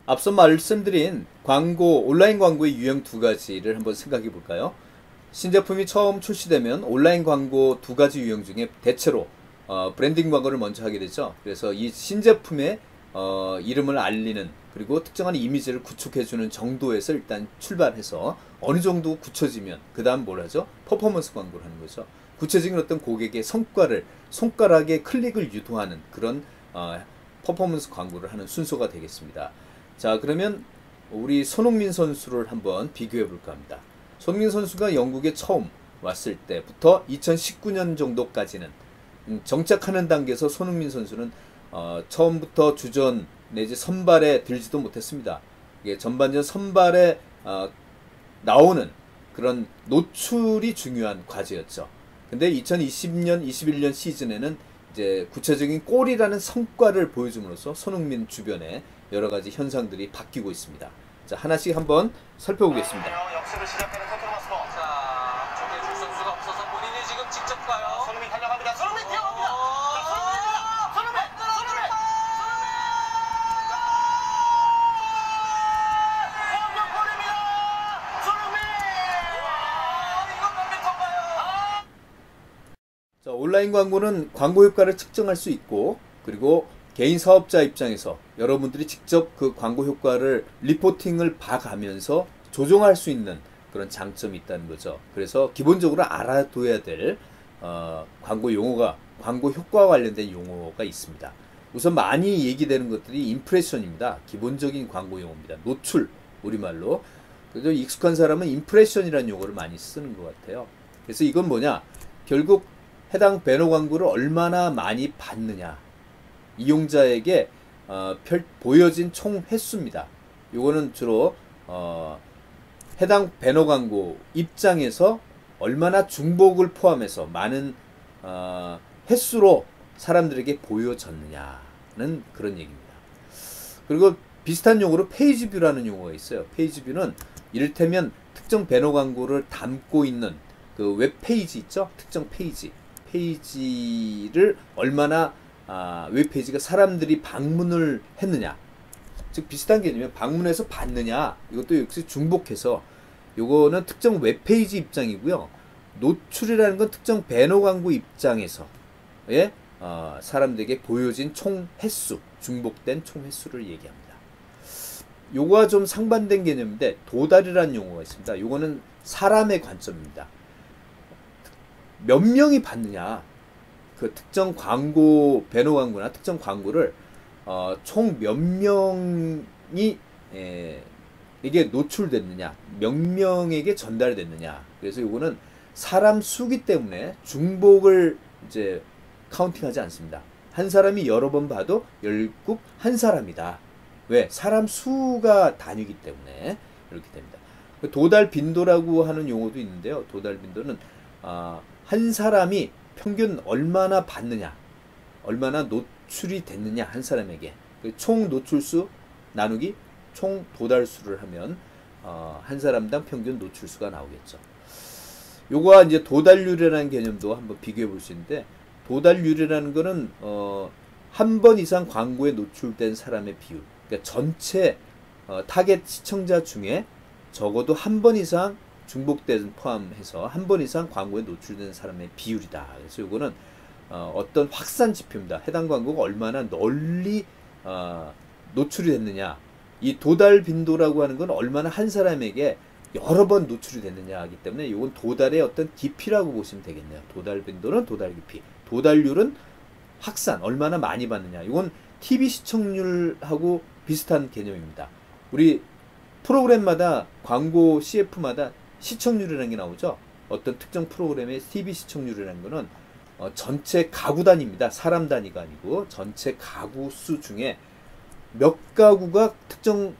앞서 말씀드린 온라인 광고의 유형 두 가지를 한번 생각해 볼까요? 신제품이 처음 출시되면 온라인 광고 두 가지 유형 중에 대체로 브랜딩 광고를 먼저 하게 되죠. 그래서 이 신제품의 이름을 알리는, 그리고 특정한 이미지를 구축해주는 정도에서 일단 출발해서 어느 정도 굳혀지면 그 다음 뭘 하죠? 퍼포먼스 광고를 하는 거죠. 구체적인 어떤 고객의 성과를, 손가락의 클릭을 유도하는 그런 퍼포먼스 광고를 하는 순서가 되겠습니다. 자, 그러면 우리 손흥민 선수를 한번 비교해 볼까 합니다. 손흥민 선수가 영국에 처음 왔을 때부터 2019년 정도까지는 정착하는 단계에서 손흥민 선수는 처음부터 주전 내지 선발에 들지도 못했습니다. 이게 전반전 선발에 나오는 그런 노출이 중요한 과제였죠. 근데 2020년, 21년 시즌에는 이제 구체적인 골이라는 성과를 보여줌으로써 손흥민 주변에 여러 가지 현상들이 바뀌고 있습니다. 자, 하나씩 한번 살펴보겠습니다. 역습을 시작하는 토트넘 스포. 자, 중에 줄 선수가 없어서 본인이 지금 직접 가요. 손흥민 달려갑니다. 손흥민 뛰어갑니다. 자, 손흥민입니다. 손흥민! 손흥민! 공격골입니다. 손흥민! 이건 몇 미터인가요? 자, 온라인 광고는 광고 효과를 측정할 수 있고, 그리고 개인 사업자 입장에서 여러분들이 직접 그 광고 효과를 리포팅을 봐가면서 조정할 수 있는 그런 장점이 있다는 거죠. 그래서 기본적으로 알아둬야 될 광고 용어가, 광고 효과와 관련된 용어가 있습니다. 우선 많이 얘기되는 것들이 임프레션입니다. 기본적인 광고 용어입니다. 노출, 우리말로. 그래서 익숙한 사람은 임프레션이라는 용어를 많이 쓰는 것 같아요. 그래서 이건 뭐냐? 결국 해당 배너 광고를 얼마나 많이 봤느냐, 이용자에게 보여진 총 횟수입니다. 요거는 주로 해당 배너 광고 입장에서 얼마나 중복을 포함해서 많은 횟수로 사람들에게 보여졌느냐는 그런 얘기입니다. 그리고 비슷한 용어로 페이지 뷰라는 용어가 있어요. 페이지 뷰는 이를테면 특정 배너 광고를 담고 있는 그 웹페이지 있죠? 특정 페이지를 얼마나 웹페이지가 사람들이 방문을 했느냐, 즉 비슷한 개념이면 방문해서 봤느냐, 이것도 역시 중복해서 요거는 특정 웹페이지 입장이고요. 노출이라는 건 특정 배너 광고 입장에서의 사람들에게 보여진 총 횟수, 중복된 총 횟수를 얘기합니다. 요거와 좀 상반된 개념인데 도달이라는 용어가 있습니다. 요거는 사람의 관점입니다. 몇 명이 봤느냐, 그 특정 광고, 배너 광고나 특정 광고를 총 몇 명이 이게 노출됐느냐, 몇 명에게 전달됐느냐. 그래서 이거는 사람 수기 때문에 중복을 이제 카운팅하지 않습니다. 한 사람이 여러 번 봐도 결국 한 사람이다. 왜? 사람 수가 단위이기 때문에 이렇게 됩니다. 도달 빈도라고 하는 용어도 있는데요. 도달 빈도는 한 사람이 평균 얼마나 봤느냐, 얼마나 노출이 됐느냐, 한 사람에게 총 노출수 나누기 총 도달수를 하면 한 사람당 평균 노출수가 나오겠죠. 요거와 이제 도달률이라는 개념도 한번 비교해 볼 수 있는데, 도달률이라는 거는 한 번 이상 광고에 노출된 사람의 비율, 그러니까 전체 타겟 시청자 중에 적어도 한 번 이상 중복된 포함해서 한 번 이상 광고에 노출된 사람의 비율이다. 그래서 이거는 어떤 확산 지표입니다. 해당 광고가 얼마나 널리 노출이 됐느냐. 이 도달 빈도라고 하는 건 얼마나 한 사람에게 여러 번 노출이 됐느냐 하기 때문에 이건 도달의 어떤 깊이라고 보시면 되겠네요. 도달 빈도는 도달 깊이, 도달률은 확산, 얼마나 많이 받느냐. 이건 TV 시청률하고 비슷한 개념입니다. 우리 프로그램마다, 광고 CF마다 시청률이라는 게 나오죠. 어떤 특정 프로그램의 TV 시청률이라는 거는 전체 가구 단위입니다. 사람 단위가 아니고 전체 가구 수 중에 몇 가구가 특정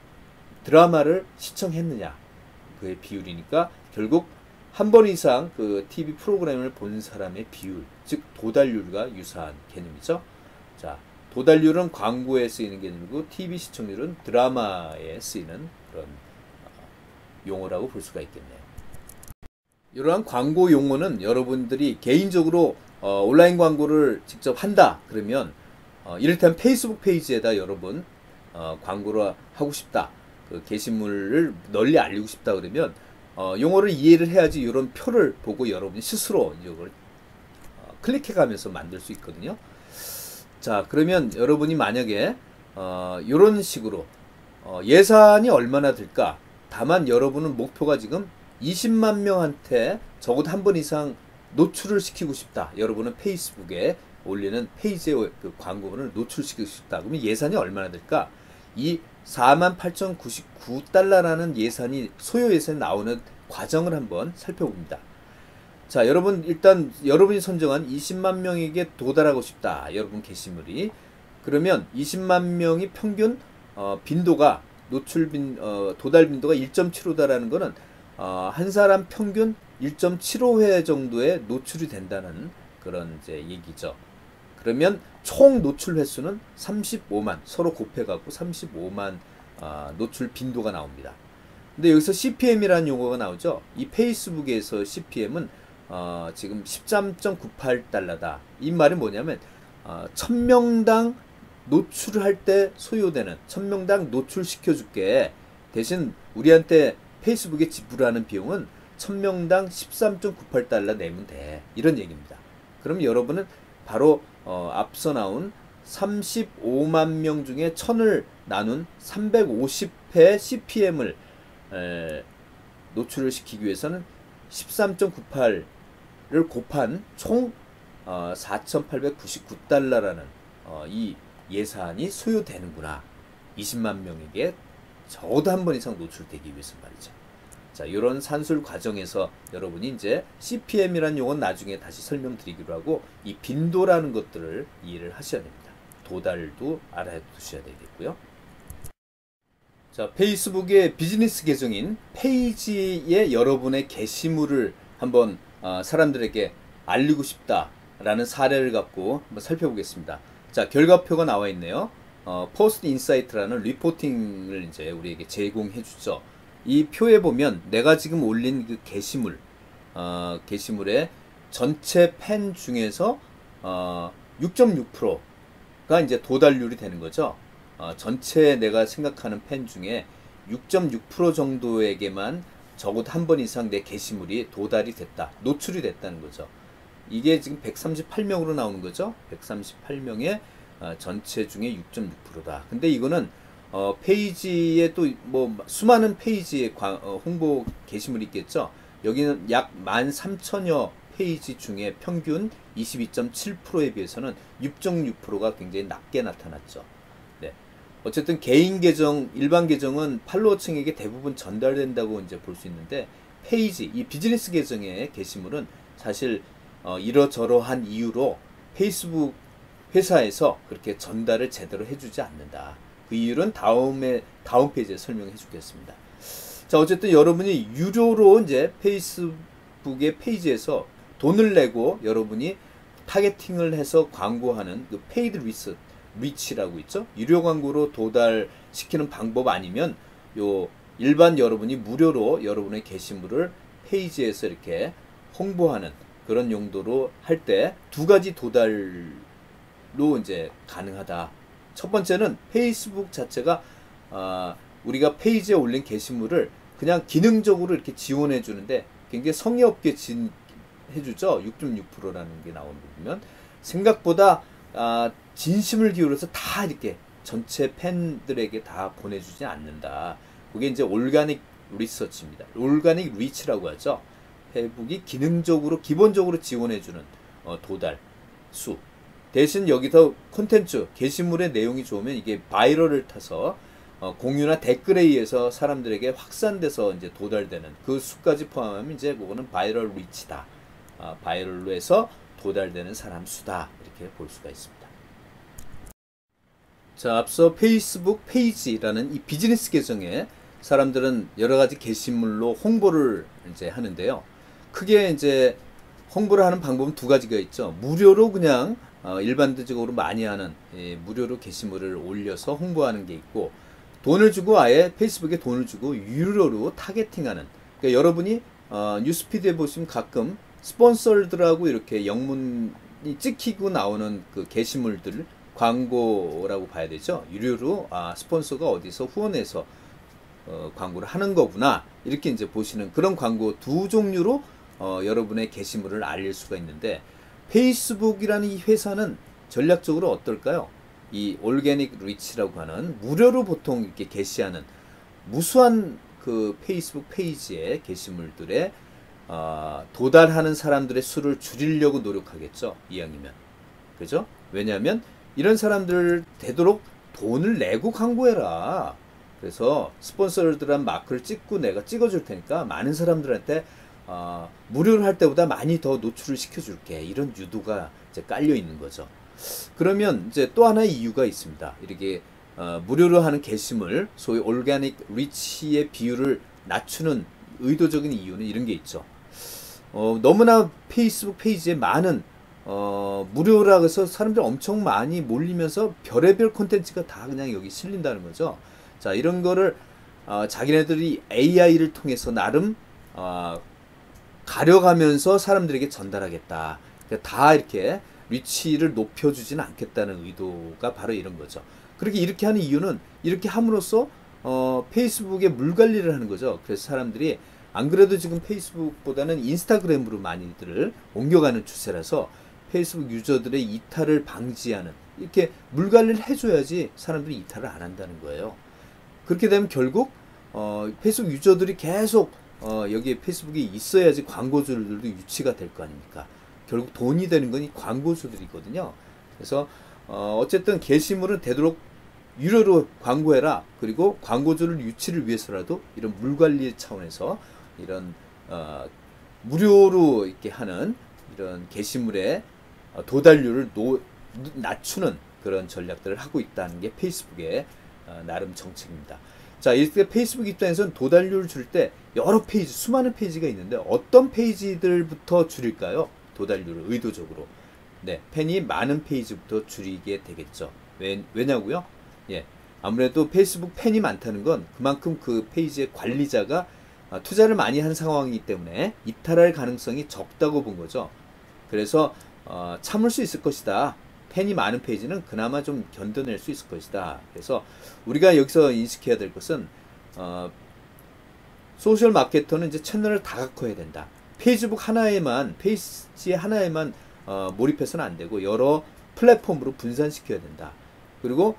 드라마를 시청했느냐, 그의 비율이니까 결국 한 번 이상 그 TV 프로그램을 본 사람의 비율, 즉 도달률과 유사한 개념이죠. 자, 도달률은 광고에 쓰이는 개념이고 TV 시청률은 드라마에 쓰이는 그런 용어라고 볼 수가 있겠네요. 이러한 광고 용어는 여러분들이 개인적으로 온라인 광고를 직접 한다 그러면 이를테면 페이스북 페이지에다 여러분 광고를 하고 싶다. 그 게시물을 널리 알리고 싶다 그러면 용어를 이해를 해야지 이런 표를 보고 여러분이 스스로 이걸 클릭해 가면서 만들 수 있거든요. 자, 그러면 여러분이 만약에 이런 식으로 예산이 얼마나 들까? 다만 여러분은 목표가 지금 20만 명한테 적어도 한 번 이상 노출을 시키고 싶다. 여러분은 페이스북에 올리는 페이지의 그 광고를 노출시키고 싶다. 그러면 예산이 얼마나 들까? 이 48,099달러라는 예산이 소요 예산이 나오는 과정을 한번 살펴봅니다. 자, 여러분 일단 여러분이 선정한 20만 명에게 도달하고 싶다. 여러분 게시물이. 그러면 20만 명이 평균 빈도가 도달 빈도가 1.75다라는 거는 한 사람 평균 1.75회 정도의 노출이 된다는 그런 이제 얘기죠. 그러면 총 노출 횟수는 35만, 서로 곱해갖고 35만 노출 빈도가 나옵니다. 근데 여기서 CPM이라는 용어가 나오죠. 이 페이스북에서 CPM은 지금 13.98달러다. 이 말이 뭐냐면 1000명당 노출을 할 때 소요되는 1000명당 노출시켜줄게. 대신 우리한테 페이스북에 지불하는 비용은 1000명당 13.98달러 내면 돼. 이런 얘기입니다. 그럼 여러분은 바로 앞서 나온 35만 명 중에 1000을 나눈 350회 CPM을 노출을 시키기 위해서는 13.98을 곱한 총 4,899달러라는 이 예산이 소요되는구나. 20만 명에게 적어도 한 번 이상 노출되기 위해서 말이죠. 자, 이런 산술 과정에서 여러분이 이제 CPM이라는 용어는 나중에 다시 설명드리기로 하고 이 빈도라는 것들을 이해를 하셔야 됩니다. 도달도 알아두셔야 되겠고요. 자, 페이스북의 비즈니스 계정인 페이지에 여러분의 게시물을 한번 사람들에게 알리고 싶다라는 사례를 갖고 한번 살펴보겠습니다. 자, 결과표가 나와 있네요. 포스트 인사이트라는 리포팅을 이제 우리에게 제공해 주죠. 이 표에 보면 내가 지금 올린 그 게시물의 전체 팬 중에서 6.6%가 이제 도달률이 되는 거죠. 전체 내가 생각하는 팬 중에 6.6% 정도에게만 적어도 한 번 이상 내 게시물이 도달이 됐다. 노출이 됐다는 거죠. 이게 지금 138명으로 나오는 거죠. 138명의 전체 중에 6.6%다. 근데 이거는 페이지에 또 뭐 수많은 페이지에 홍보 게시물이 있겠죠. 여기는 약 13,000여 페이지 중에 평균 22.7%에 비해서는 6.6%가 굉장히 낮게 나타났죠. 네. 어쨌든 개인 계정, 일반 계정은 팔로워층에게 대부분 전달된다고 이제 볼 수 있는데 페이지, 이 비즈니스 계정의 게시물은 사실 이러저러한 이유로 페이스북 회사에서 그렇게 전달을 제대로 해주지 않는다. 그 이유는 다음 페이지에 설명해 주겠습니다. 자, 어쨌든 여러분이 유료로 이제 페이스북의 페이지에서 돈을 내고 여러분이 타겟팅을 해서 광고하는 그 페이드 리치라고 있죠. 유료 광고로 도달시키는 방법 아니면 요 일반 여러분이 무료로 여러분의 게시물을 페이지에서 이렇게 홍보하는 그런 용도로 할 때 두 가지 도달로 이제 가능하다. 첫 번째는 페이스북 자체가 우리가 페이지에 올린 게시물을 그냥 기능적으로 이렇게 지원해 주는데 굉장히 성의 없게 해주죠. 6.6%라는 게 나오는 거 보면 생각보다 진심을 기울여서 다 이렇게 전체 팬들에게 다 보내주지 않는다. 그게 이제 올가닉 리서치입니다. 올가닉 리치라고 하죠. 페이스북이 기능적으로 기본적으로 지원해주는 도달 수. 대신 여기서 콘텐츠 게시물의 내용이 좋으면 이게 바이럴을 타서 공유나 댓글에 의해서 사람들에게 확산돼서 이제 도달되는 그 수까지 포함하면 이제 그거는 바이럴 리치다. 바이럴로 해서 도달되는 사람 수다. 이렇게 볼 수가 있습니다. 자, 앞서 페이스북 페이지라는 이 비즈니스 계정에 사람들은 여러 가지 게시물로 홍보를 이제 하는데요. 크게 이제 홍보를 하는 방법은 두 가지가 있죠. 무료로 그냥 일반적으로 많이 하는 무료로 게시물을 올려서 홍보하는 게 있고, 돈을 주고 아예 페이스북에 돈을 주고 유료로 타겟팅하는. 그러니까 여러분이 뉴스피드에 보시면 가끔 스폰서들하고 이렇게 영문이 찍히고 나오는 그 게시물들 광고라고 봐야 되죠. 유료로 스폰서가 어디서 후원해서 광고를 하는 거구나 이렇게 이제 보시는 그런 광고 두 종류로 여러분의 게시물을 알릴 수가 있는데 페이스북이라는 이 회사는 전략적으로 어떨까요? 이 올게닉 리치라고 하는 무료로 보통 이렇게 게시하는 무수한 그 페이스북 페이지의 게시물들에 도달하는 사람들의 수를 줄이려고 노력하겠죠. 이왕이면. 그죠? 왜냐하면 이런 사람들 되도록 돈을 내고 광고해라. 그래서 스폰서들한 마크를 찍고 내가 찍어줄 테니까 많은 사람들한테 무료로 할 때보다 많이 더 노출을 시켜줄게. 이런 유도가 이제 깔려 있는 거죠. 그러면 이제 또 하나의 이유가 있습니다. 이렇게 무료로 하는 게시물, 소위 올게닉 리치의 비율을 낮추는 의도적인 이유는 이런 게 있죠. 너무나 페이스북 페이지에 많은 무료라 해서 사람들이 엄청 많이 몰리면서 별의별 콘텐츠가 다 그냥 여기 실린다는 거죠. 자, 이런 거를 자기네들이 AI를 통해서 나름 가려가면서 사람들에게 전달하겠다. 그러니까 다 이렇게 리치를 높여주지는 않겠다는 의도가 바로 이런 거죠. 그렇게 이렇게 하는 이유는 이렇게 함으로써 페이스북에 물관리를 하는 거죠. 그래서 사람들이 안 그래도 지금 페이스북보다는 인스타그램으로 많이들 옮겨가는 추세라서 페이스북 유저들의 이탈을 방지하는 이렇게 물관리를 해줘야지 사람들이 이탈을 안 한다는 거예요. 그렇게 되면 결국 페이스북 유저들이 계속 여기에 페이스북에 있어야지 광고주들도 유치가 될 거 아닙니까? 결국 돈이 되는 건 이 광고주들이거든요. 그래서 어쨌든 게시물은 되도록 유료로 광고해라. 그리고 광고주를 유치를 위해서라도 이런 물관리 차원에서 이런 무료로 이렇게 하는 이런 게시물의 도달률을 낮추는 그런 전략들을 하고 있다는 게 페이스북의 나름 정책입니다. 자, 이렇게 페이스북 입장에서는 도달률을 줄 때 여러 페이지, 수많은 페이지가 있는데 어떤 페이지들부터 줄일까요? 도달률을 의도적으로. 네, 팬이 많은 페이지부터 줄이게 되겠죠. 왜냐고요? 예, 아무래도 페이스북 팬이 많다는 건 그만큼 그 페이지의 관리자가 투자를 많이 한 상황이기 때문에 이탈할 가능성이 적다고 본 거죠. 그래서 참을 수 있을 것이다. 팬이 많은 페이지는 그나마 좀 견뎌낼 수 있을 것이다. 그래서 우리가 여기서 인식해야 될 것은 소셜 마케터는 이제 채널을 다각화해야 된다. 페이스북 하나에만 페이지 하나에만 몰입해서는 안 되고 여러 플랫폼으로 분산시켜야 된다. 그리고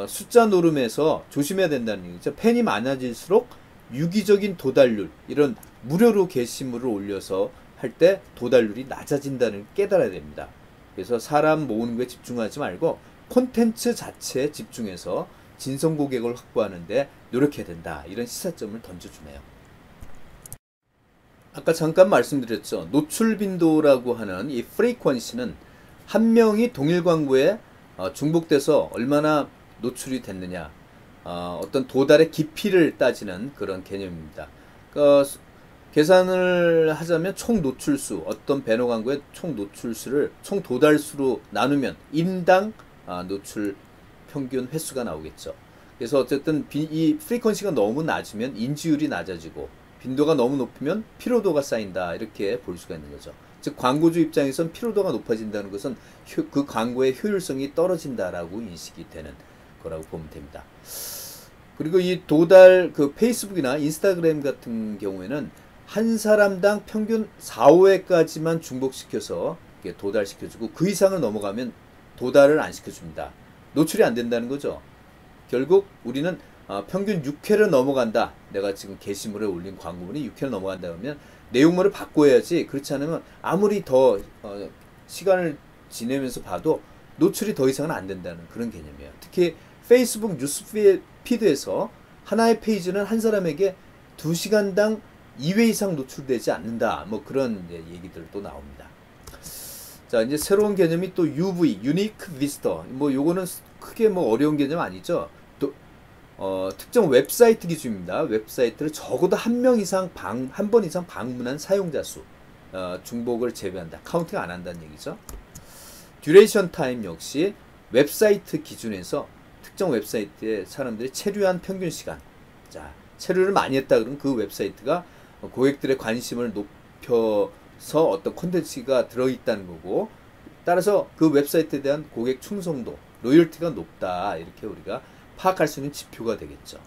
숫자 노름에서 조심해야 된다는 얘기죠. 팬이 많아질수록 유기적인 도달률, 이런 무료로 게시물을 올려서 할 때 도달률이 낮아진다는 걸 깨달아야 됩니다. 그래서 사람 모으는 거에 집중하지 말고 콘텐츠 자체에 집중해서 진성 고객을 확보하는데 노력해야 된다. 이런 시사점을 던져주네요. 아까 잠깐 말씀드렸죠. 노출 빈도라고 하는 이 프리퀀시는 한 명이 동일 광고에 중복돼서 얼마나 노출이 됐느냐, 어떤 도달의 깊이를 따지는 그런 개념입니다. 그러니까 계산을 하자면 총 노출수, 어떤 배너 광고의 총 노출수를 총 도달수로 나누면 인당 노출 평균 횟수가 나오겠죠. 그래서 어쨌든 이 프리퀀시가 너무 낮으면 인지율이 낮아지고 빈도가 너무 높으면 피로도가 쌓인다, 이렇게 볼 수가 있는 거죠. 즉 광고주 입장에선 피로도가 높아진다는 것은 그 광고의 효율성이 떨어진다라고 인식이 되는 거라고 보면 됩니다. 그리고 이 도달, 그 페이스북이나 인스타그램 같은 경우에는 한 사람당 평균 4, 5회까지만 중복시켜서 도달시켜주고 그 이상을 넘어가면 도달을 안 시켜줍니다. 노출이 안 된다는 거죠. 결국 우리는 평균 6회를 넘어간다. 내가 지금 게시물에 올린 광고물이 6회를 넘어간다 그러면 내용물을 바꿔야지. 그렇지 않으면 아무리 더 시간을 지내면서 봐도 노출이 더 이상은 안 된다는 그런 개념이에요. 특히 페이스북 뉴스피드에서 하나의 페이지는 한 사람에게 2시간당 2회 이상 노출되지 않는다. 뭐 그런 얘기들도 나옵니다. 자, 이제 새로운 개념이 또 UV, Unique Visitor. 뭐 요거는 크게 뭐 어려운 개념 아니죠. 또 특정 웹사이트 기준입니다. 웹사이트를 적어도 한 명 이상 한 번 이상 방문한 사용자 수, 중복을 제외한다. 카운팅 안 한다는 얘기죠. 듀레이션 타임 역시 웹사이트 기준에서 특정 웹사이트에 사람들이 체류한 평균 시간. 자, 체류를 많이 했다 그러면 그 웹사이트가 고객들의 관심을 높여서 어떤 콘텐츠가 들어있다는 거고, 따라서 그 웹사이트에 대한 고객 충성도, 로열티가 높다 이렇게 우리가 파악할 수 있는 지표가 되겠죠.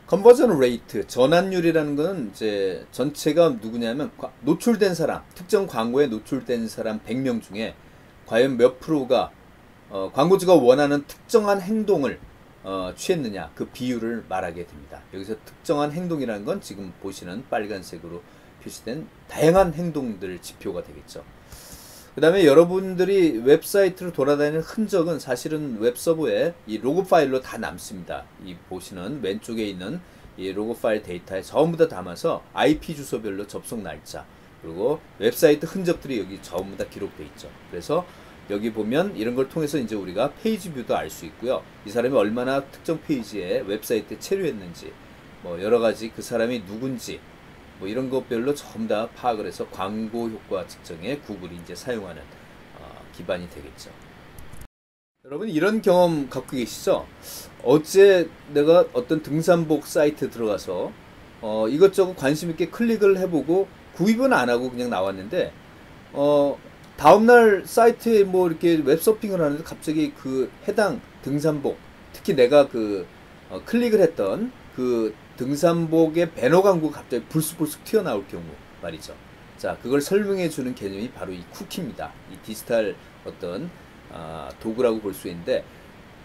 컨버전 레이트, 전환율이라는 것은 이제 전체가 누구냐면 노출된 사람, 특정 광고에 노출된 사람 100명 중에 과연 몇 프로가 광고주가 원하는 특정한 행동을 취했느냐 그 비율을 말하게 됩니다. 여기서 특정한 행동이라는 건 지금 보시는 빨간색으로 표시된 다양한 행동들 지표가 되겠죠. 그 다음에 여러분들이 웹사이트를 돌아다니는 흔적은 사실은 웹서버에 이 로그 파일로 다 남습니다. 이 보시는 왼쪽에 있는 이 로그 파일 데이터에 전부 다 담아서 IP 주소별로 접속 날짜 그리고 웹사이트 흔적들이 여기 전부 다 기록되어 있죠. 그래서 여기 보면 이런 걸 통해서 이제 우리가 페이지 뷰도 알 수 있고요. 이 사람이 얼마나 특정 페이지에 웹사이트에 체류했는지 뭐 여러 가지 그 사람이 누군지 뭐 이런 것별로 전부 다 파악을 해서 광고 효과 측정에 구글이 이제 사용하는 기반이 되겠죠. 여러분 이런 경험 갖고 계시죠? 어제 내가 어떤 등산복 사이트 들어가서 이것저것 관심 있게 클릭을 해보고 구입은 안 하고 그냥 나왔는데 다음날 사이트에 뭐 이렇게 웹서핑을 하는데 갑자기 그 해당 등산복 특히 내가 그 클릭을 했던 그 등산복의 배너 광고가 갑자기 불쑥불쑥 튀어나올 경우 말이죠. 자, 그걸 설명해 주는 개념이 바로 이 쿠키입니다. 이 디지털 어떤 도구라고 볼 수 있는데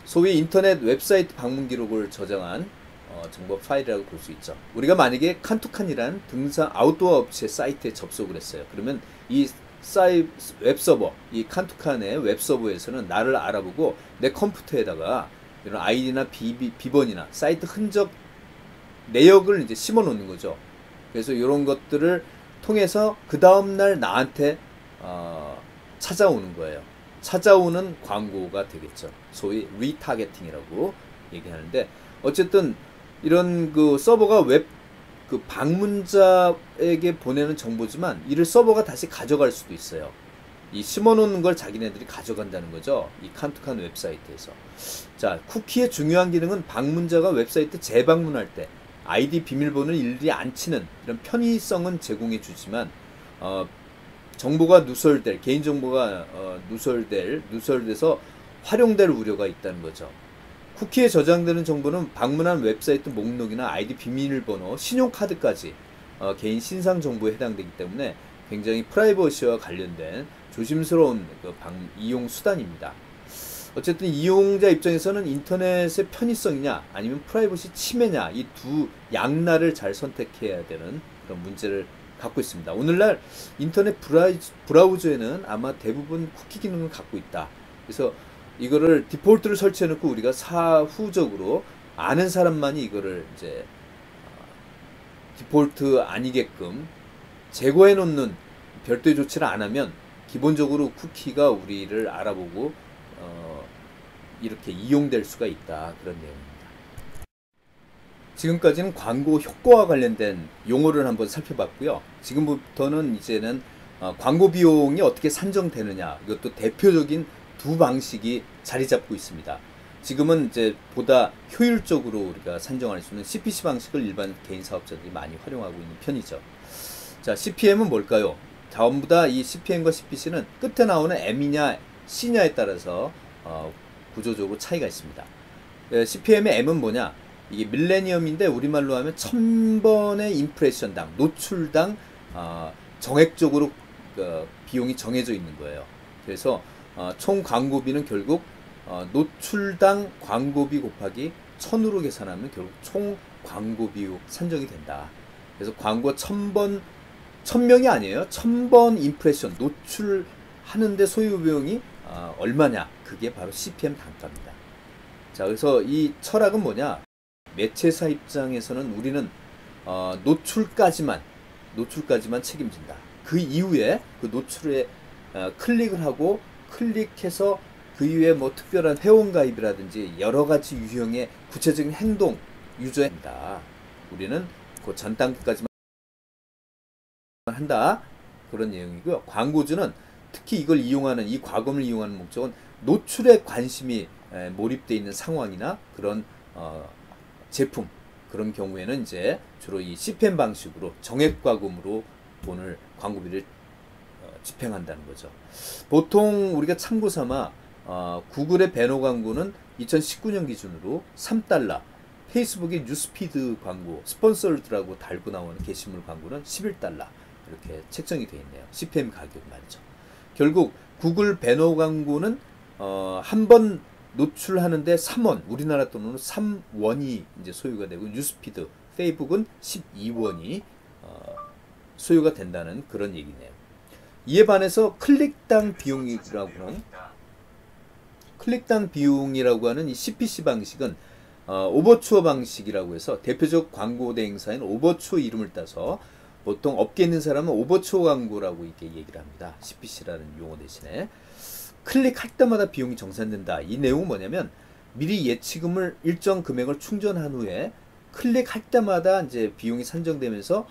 소위 인터넷 웹사이트 방문 기록을 저장한 정보 파일이라고 볼 수 있죠. 우리가 만약에 칸투칸이라는 등산 아웃도어 업체 사이트에 접속을 했어요. 그러면 이 웹서버, 이 칸투칸의 웹서버에서는 나를 알아보고 내 컴퓨터에다가 이런 아이디나 비번이나 사이트 흔적 내역을 이제 심어 놓는 거죠. 그래서 이런 것들을 통해서 그 다음날 나한테 찾아오는 거예요. 찾아오는 광고가 되겠죠. 소위 리타겟팅이라고 얘기하는데 어쨌든 이런 그 서버가 웹 그 방문자에게 보내는 정보지만 이를 서버가 다시 가져갈 수도 있어요. 이 심어놓는 걸 자기네들이 가져간다는 거죠. 이 칸투칸 웹사이트에서. 자, 쿠키의 중요한 기능은 방문자가 웹사이트 재방문할 때 아이디 비밀번호를 일일이 안 치는 이런 편의성은 제공해 주지만 정보가 누설될 개인정보가 누설돼서 활용될 우려가 있다는 거죠. 쿠키에 저장되는 정보는 방문한 웹사이트 목록이나 아이디 비밀번호, 신용카드까지 개인 신상 정보에 해당되기 때문에 굉장히 프라이버시와 관련된 조심스러운 그 이용 수단입니다. 어쨌든 이용자 입장에서는 인터넷의 편의성이냐 아니면 프라이버시 침해냐 이 두 양날을 잘 선택해야 되는 그런 문제를 갖고 있습니다. 오늘날 인터넷 브라우저에는 아마 대부분 쿠키 기능을 갖고 있다. 그래서 이거를 디폴트를 설치해 놓고 우리가 사후적으로 아는 사람만이 이거를 이제 디폴트 아니게끔 제거해 놓는 별도의 조치를 안 하면 기본적으로 쿠키가 우리를 알아보고 이렇게 이용될 수가 있다. 그런 내용입니다. 지금까지는 광고 효과와 관련된 용어를 한번 살펴봤고요. 지금부터는 이제는 광고 비용이 어떻게 산정되느냐 이것도 대표적인 두 방식이 자리 잡고 있습니다. 지금은 이제 보다 효율적으로 우리가 산정할 수 있는 CPC 방식을 일반 개인 사업자들이 많이 활용하고 있는 편이죠. 자, CPM은 뭘까요? 전부 다 이 CPM과 CPC는 끝에 나오는 M이냐 C냐에 따라서 구조적으로 차이가 있습니다. CPM의 M은 뭐냐? 이게 밀레니엄인데 우리말로 하면 1000번의 임프레션당, 노출당 정액적으로 비용이 정해져 있는 거예요. 그래서 총 광고비는 결국 노출당 광고비 곱하기 1000으로 계산하면 결국 총 광고비로 산정이 된다. 그래서 광고 1000명이 아니에요. 1000번 임프레션 노출하는데 소요 비용이 얼마냐? 그게 바로 CPM 단가입니다. 자, 그래서 이 철학은 뭐냐? 매체사 입장에서는 우리는 노출까지만 책임진다. 그 이후에 그 노출에 클릭을 하고 클릭해서 그 이후에 뭐 특별한 회원가입이라든지 여러 가지 유형의 구체적인 행동 유저입니다. 우리는 그 전 단계까지만 한다. 그런 내용이고요. 광고주는 특히 이걸 이용하는 이 과금을 이용하는 목적은 노출에 관심이 몰입되어 있는 상황이나 그런 제품 그런 경우에는 이제 주로 이 CPM 방식으로 정액 과금으로 돈을 광고비를 집행한다는 거죠. 보통 우리가 참고 삼아 구글의 배너 광고는 2019년 기준으로 3달러, 페이스북의 뉴스피드 광고, 스폰서드라고 달고 나오는 게시물 광고는 11달러 이렇게 책정이 되어 있네요. CPM 가격 말이죠. 결국 구글 배너 광고는 한 번 노출하는데 3원, 우리나라 돈으로 3원이 이제 소요가 되고, 뉴스피드, 페이북은 12원이 소요가 된다는 그런 얘기네요. 이에 반해서 클릭당 비용이라고 하는 이 CPC 방식은 오버추어 방식이라고 해서 대표적 광고 대행사인 오버추어 이름을 따서 보통 업계에 있는 사람은 오버추어 광고라고 이렇게 얘기를 합니다. CPC라는 용어 대신에. 클릭할 때마다 비용이 정산된다. 이 내용은 뭐냐면 미리 예치금을 일정 금액을 충전한 후에 클릭할 때마다 이제 비용이 산정되면서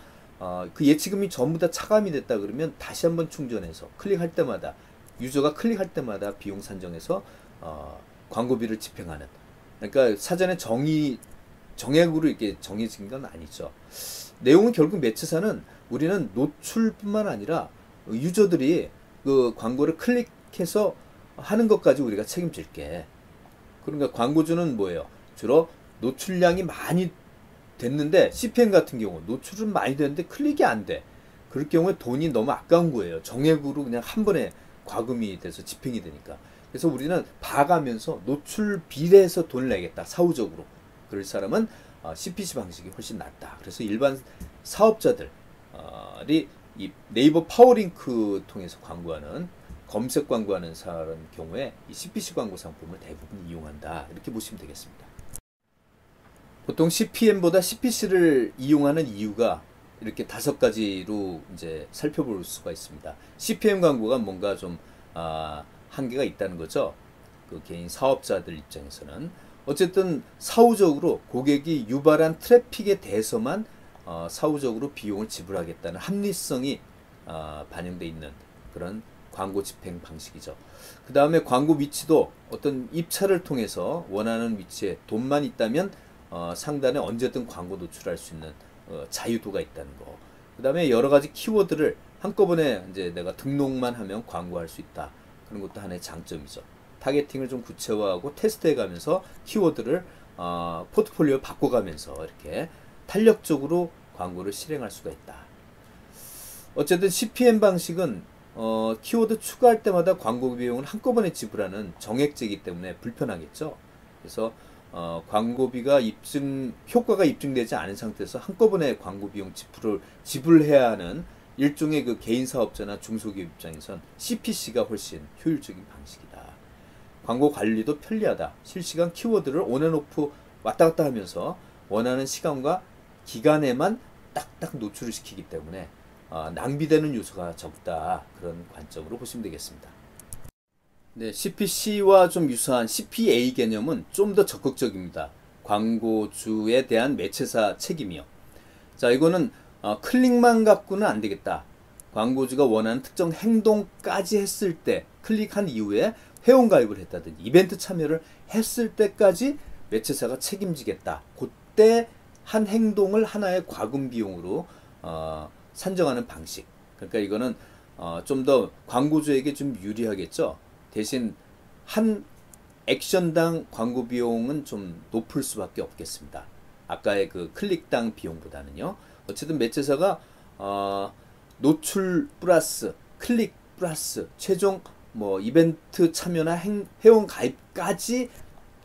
그 예치금이 전부 다 차감이 됐다 그러면 다시 한번 충전해서 클릭할 때마다, 유저가 클릭할 때마다 비용 산정해서 광고비를 집행하는, 그러니까 사전에 정액으로 이렇게 정해진 건 아니죠. 내용은 결국 매체사는 우리는 노출뿐만 아니라 유저들이 그 광고를 클릭해서 하는 것까지 우리가 책임질게. 그러니까 광고주는 뭐예요? 주로 노출량이 많이 됐는데, CPM 같은 경우 노출은 많이 됐는데 클릭이 안 돼. 그럴 경우에 돈이 너무 아까운 거예요. 정액으로 그냥 한 번에 과금이 돼서 집행이 되니까. 그래서 우리는 봐가면서 노출 비례해서 돈을 내겠다. 사후적으로. 그럴 사람은 CPC 방식이 훨씬 낫다. 그래서 일반 사업자들이 이 네이버 파워링크 통해서 광고하는, 검색 광고하는 사람 경우에 이 CPC 광고 상품을 대부분 이용한다. 이렇게 보시면 되겠습니다. 보통 CPM보다 CPC를 이용하는 이유가 이렇게 5가지로 이제 살펴볼 수가 있습니다. CPM 광고가 뭔가 좀 한계가 있다는 거죠. 그 개인 사업자들 입장에서는. 어쨌든 사후적으로 고객이 유발한 트래픽에 대해서만 사후적으로 비용을 지불하겠다는 합리성이 반영되어 있는 그런 광고 집행 방식이죠. 그 다음에 광고 위치도 어떤 입찰을 통해서 원하는 위치에 돈만 있다면 상단에 언제든 광고 노출할 수 있는 자유도가 있다는 거. 그 다음에 여러 가지 키워드를 한꺼번에 이제 내가 등록만 하면 광고할 수 있다. 그런 것도 하나의 장점이죠. 타겟팅을 좀 구체화하고 테스트해 가면서 키워드를 포트폴리오 바꿔가면서 이렇게 탄력적으로 광고를 실행할 수가 있다. 어쨌든 CPM 방식은 키워드 추가할 때마다 광고 비용을 한꺼번에 지불하는 정액제이기 때문에 불편하겠죠. 그래서 광고비가 효과가 입증되지 않은 상태에서 한꺼번에 광고 비용 지불해야 하는 일종의 그 개인 사업자나 중소기업 입장에선 CPC가 훨씬 효율적인 방식이다. 광고 관리도 편리하다. 실시간 키워드를 온앤오프 왔다 갔다 하면서 원하는 시간과 기간에만 딱딱 노출을 시키기 때문에 낭비되는 요소가 적다. 그런 관점으로 보시면 되겠습니다. 네, CPC와 좀 유사한 CPA 개념은 좀 더 적극적입니다. 광고주에 대한 매체사 책임이요. 자, 이거는 클릭만 갖고는 안 되겠다. 광고주가 원하는 특정 행동까지 했을 때, 클릭한 이후에 회원가입을 했다든지 이벤트 참여를 했을 때까지 매체사가 책임지겠다. 그때 한 행동을 하나의 과금 비용으로 산정하는 방식. 그러니까 이거는 좀 더 광고주에게 좀 유리하겠죠. 대신 한 액션당 광고 비용은 좀 높을 수밖에 없겠습니다. 아까의 그 클릭당 비용보다는요. 어쨌든 매체사가 노출 플러스 클릭 플러스 최종 뭐 이벤트 참여나 회원 가입까지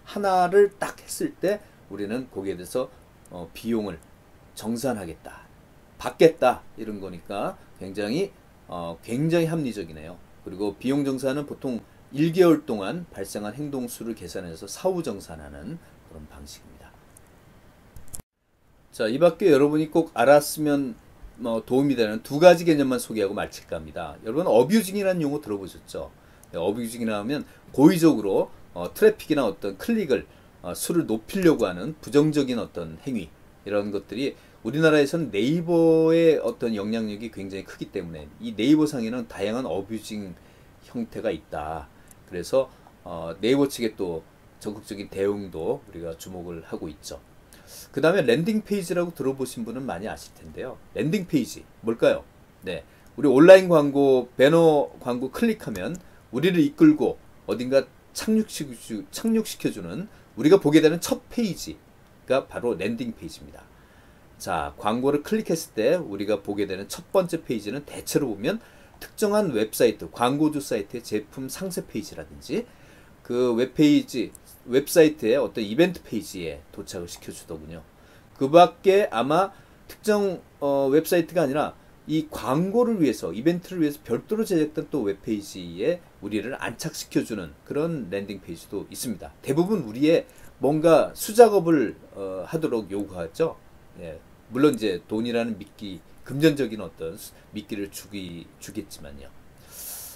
하나를 딱 했을 때 우리는 거기에 대해서 비용을 정산하겠다, 받겠다 이런 거니까 굉장히 합리적이네요. 그리고 비용 정산은 보통 1개월 동안 발생한 행동 수를 계산해서 사후 정산하는 그런 방식입니다. 자, 이 밖에 여러분이 꼭 알았으면 도움이 되는 2가지 개념만 소개하고 마칠까 합니다. 여러분 어뷰징이라는 용어 들어보셨죠? 네, 어뷰징이라 하면 고의적으로 트래픽이나 어떤 클릭을 수를 높이려고 하는 부정적인 어떤 행위, 이런 것들이 우리나라에서는 네이버의 어떤 영향력이 굉장히 크기 때문에 이 네이버 상에는 다양한 어뷰징 형태가 있다. 그래서 네이버 측의 또 적극적인 대응도 우리가 주목을 하고 있죠. 그 다음에 랜딩 페이지라고 들어보신 분은 많이 아실 텐데요. 랜딩 페이지 뭘까요? 네, 우리 온라인 광고, 배너 광고 클릭하면 우리를 이끌고 어딘가 착륙시켜주는 우리가 보게 되는 첫 페이지가 바로 랜딩 페이지입니다. 자, 광고를 클릭했을 때 우리가 보게 되는 첫 번째 페이지는 대체로 보면 특정한 웹사이트, 광고주 사이트의 제품 상세 페이지라든지 그 웹페이지, 웹사이트의 어떤 이벤트 페이지에 도착을 시켜주더군요. 그 밖에 아마 특정 웹사이트가 아니라 이 광고를 위해서, 이벤트를 위해서 별도로 제작된 또 웹페이지에 우리를 안착시켜주는 그런 랜딩 페이지도 있습니다. 대부분 우리의 뭔가 수작업을 하도록 요구하죠. 예, 물론 이제 돈이라는 미끼, 금전적인 어떤 미끼를 주겠지만요.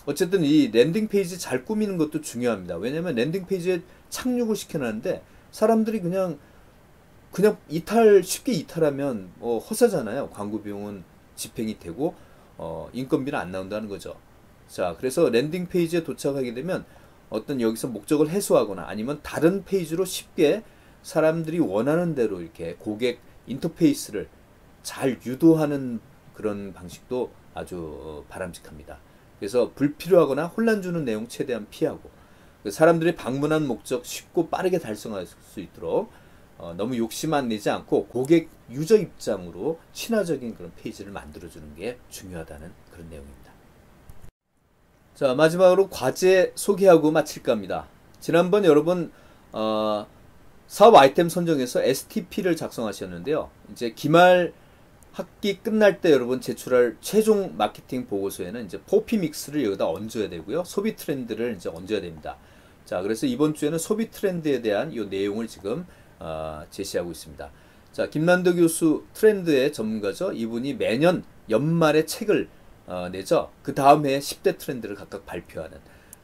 어쨌든 이 랜딩 페이지 잘 꾸미는 것도 중요합니다. 왜냐면 랜딩 페이지에 착륙을 시켜놨는데 사람들이 그냥 쉽게 이탈하면 허사잖아요. 광고 비용은 집행이 되고 인건비는 안 나온다는 거죠. 자, 그래서 랜딩 페이지에 도착하게 되면 어떤 여기서 목적을 해소하거나 아니면 다른 페이지로 쉽게 사람들이 원하는 대로 이렇게 고객 인터페이스를 잘 유도하는 그런 방식도 아주 바람직합니다. 그래서 불필요하거나 혼란 주는 내용 최대한 피하고 사람들이 방문한 목적 쉽고 빠르게 달성할 수 있도록 너무 욕심 안 내지 않고 고객 유저 입장으로 친화적인 그런 페이지를 만들어주는 게 중요하다는 그런 내용입니다. 자, 마지막으로 과제 소개하고 마칠까 합니다. 지난번 여러분 사업 아이템 선정에서 STP를 작성하셨는데요. 이제 기말 학기 끝날 때 여러분 제출할 최종 마케팅 보고서에는 이제 포피 믹스를 여기다 얹어야 되고요. 소비 트렌드를 이제 얹어야 됩니다. 자, 그래서 이번 주에는 소비 트렌드에 대한 이 내용을 지금 제시하고 있습니다. 자, 김난도 교수 트렌드의 전문가죠. 이분이 매년 연말에 책을 내죠. 그 다음 해에 10대 트렌드를 각각 발표하는.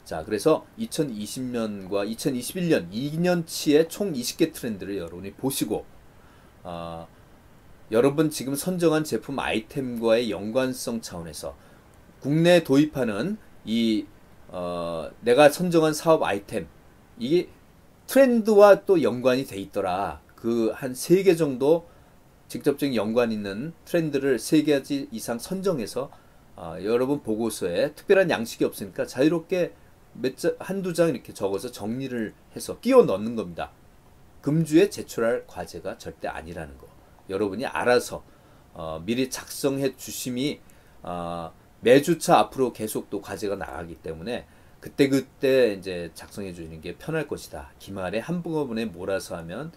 자, 그래서 2020년과 2021년 2년치의 총 20개 트렌드를 여러분이 보시고 여러분 지금 선정한 제품 아이템과의 연관성 차원에서 국내에 도입하는 이 내가 선정한 사업 아이템 이게 트렌드와 또 연관이 돼 있더라. 그 한 3개 정도 직접적인 연관 있는 트렌드를 3가지 이상 선정해서 여러분 보고서에 특별한 양식이 없으니까 자유롭게 한두 장 이렇게 적어서 정리를 해서 끼워 넣는 겁니다. 금주에 제출할 과제가 절대 아니라는 거. 여러분이 알아서 미리 작성해 주심이 매주차 앞으로 계속 또 과제가 나가기 때문에 그때 이제 작성해 주시는 게 편할 것이다. 기말에 한꺼번에 몰아서 하면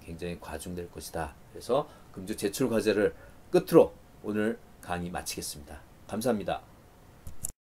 굉장히 과중될 것이다. 그래서 금주 제출 과제를 끝으로 오늘 강의 마치겠습니다. 감사합니다.